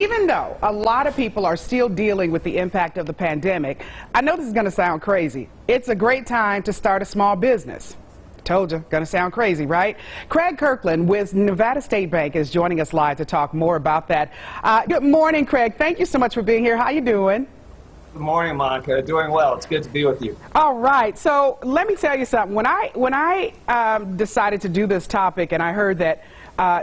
Even though a lot of people are still dealing with the impact of the pandemic, I know this is going to sound crazy. It's a great time to start a small business. Told you, going to sound crazy, right? Craig Kirkland with Nevada State Bank is joining us live to talk more about that. Good morning, Craig. Thank you so much for being here. How you doing? Good morning, Monica. Doing well. It's good to be with you. All right. So let me tell you something. When I decided to do this topic and I heard that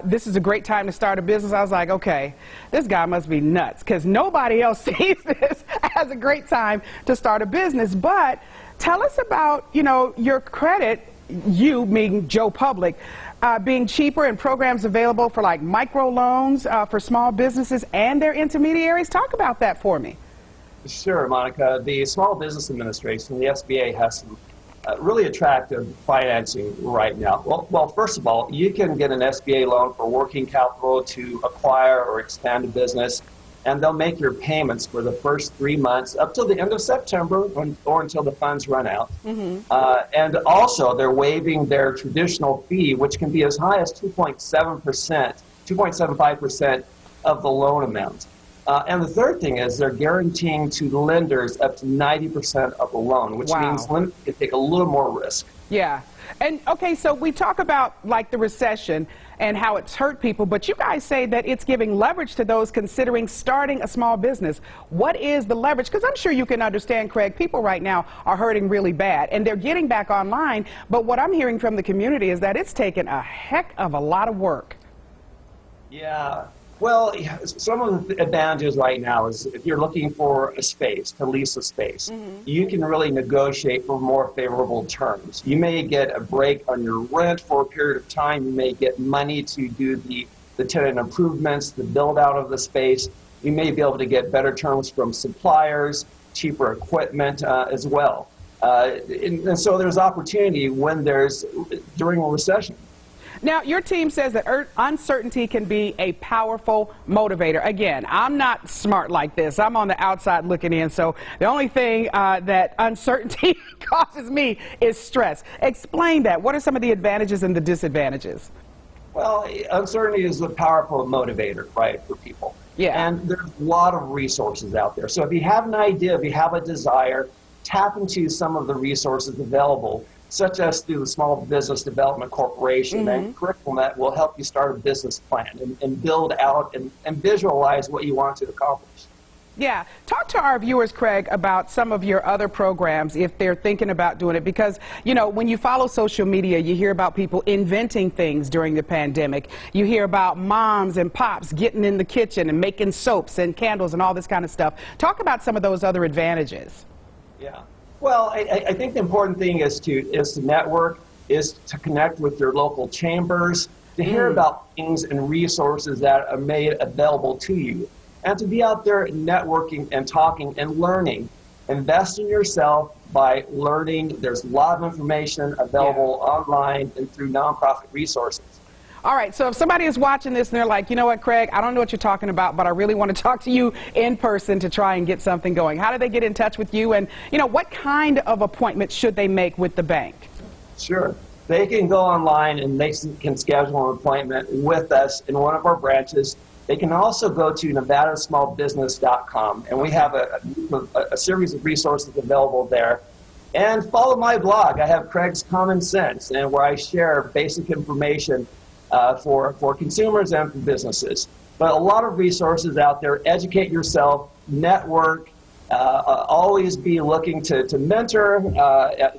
this is a great time to start a business, I was like, okay, this guy must be nuts, because nobody else sees this as a great time to start a business. But tell us about, your credit, you being Joe Public, being cheaper and programs available for like micro loans for small businesses and their intermediaries. Talk about that for me. Sure, Monica. The Small Business Administration, the SBA, has some really attractive financing right now. Well, first of all, you can get an SBA loan for working capital to acquire or expand a business, and they'll make your payments for the first 3 months up till the end of September or until the funds run out. And also, they're waiving their traditional fee, which can be as high as 2.75% of the loan amount. And the third thing is they're guaranteeing to lenders up to 90% of the loan, which means lenders can take a little more risk. Yeah. And okay, so we talk about like the recession and how it's hurt people, but you guys say that it's giving leverage to those considering starting a small business. What is the leverage? Because I'm sure you can understand, Craig, people right now are hurting really bad and they're getting back online. But what I'm hearing from the community is that it's taken a heck of a lot of work. Yeah. Well, some of the advantages right now is if you're looking for a space, to lease a space, you can really negotiate for more favorable terms. You may get a break on your rent for a period of time. You may get money to do the tenant improvements, the build out of the space. You may be able to get better terms from suppliers, cheaper equipment as well. And so there's opportunity during a recession. Now, your team says that uncertainty can be a powerful motivator. Again, I'm not smart like this. I'm on the outside looking in, so the only thing that uncertainty causes me is stress. Explain that. What are some of the advantages and the disadvantages? Well, uncertainty is a powerful motivator, right, for people. Yeah. And there's a lot of resources out there. So if you have an idea, if you have a desire, tap into some of the resources available, such as through the Small Business Development Corporation and curriculum that will help you start a business plan and build out and visualize what you want to accomplish. Yeah. Talk to our viewers, Craig, about some of your other programs if they're thinking about doing it. Because, when you follow social media, you hear about people inventing things during the pandemic. You hear about moms and pops getting in the kitchen and making soaps and candles and all this kind of stuff. Talk about some of those other advantages. Yeah. Well, I think the important thing is to network, is to connect with your local chambers, to hear about things and resources that are made available to you, and to be out there networking and talking and learning. Invest in yourself by learning. There's a lot of information available online and through nonprofit resources. All right, so if somebody is watching this and they're like, you know what, Craig, I don't know what you're talking about, but I really want to talk to you in person to try and get something going. How do they get in touch with you? And, what kind of appointment should they make with the bank? Sure. They can go online and they can schedule an appointment with us in one of our branches. They can also go to nevadasmallbusiness.com, and we have a series of resources available there. And follow my blog. I have Craig's Common Sense, and where I share basic information for consumers and for businesses. But a lot of resources out there. Educate yourself, network, always be looking to mentor,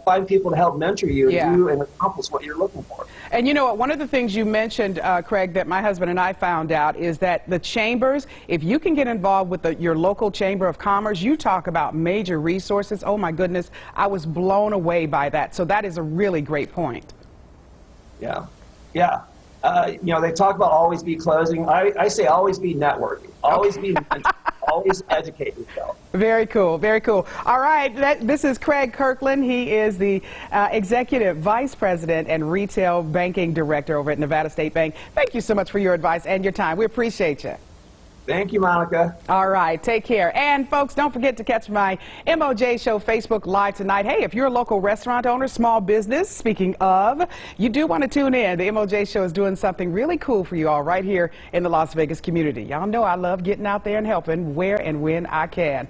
find people to help mentor you and do and accomplish what you're looking for. And you know what, one of the things you mentioned, Craig, that my husband and I found out is that the chambers, if you can get involved with your local Chamber of Commerce, you talk about major resources. Oh my goodness, I was blown away by that. So that is a really great point. Yeah. Yeah. They talk about always be closing. I say always be networking. Always be always educate yourself. Very cool. Very cool. All right. This is Craig Kirkland. He is the Executive Vice President and Retail Banking Director over at Nevada State Bank. Thank you so much for your advice and your time. We appreciate you. Thank you, Monica. All right, take care. And folks, don't forget to catch my MOJ Show Facebook Live tonight. Hey, if you're a local restaurant owner, small business, speaking of, you do want to tune in. The MOJ Show is doing something really cool for you all right here in the Las Vegas community. Y'all know I love getting out there and helping where and when I can.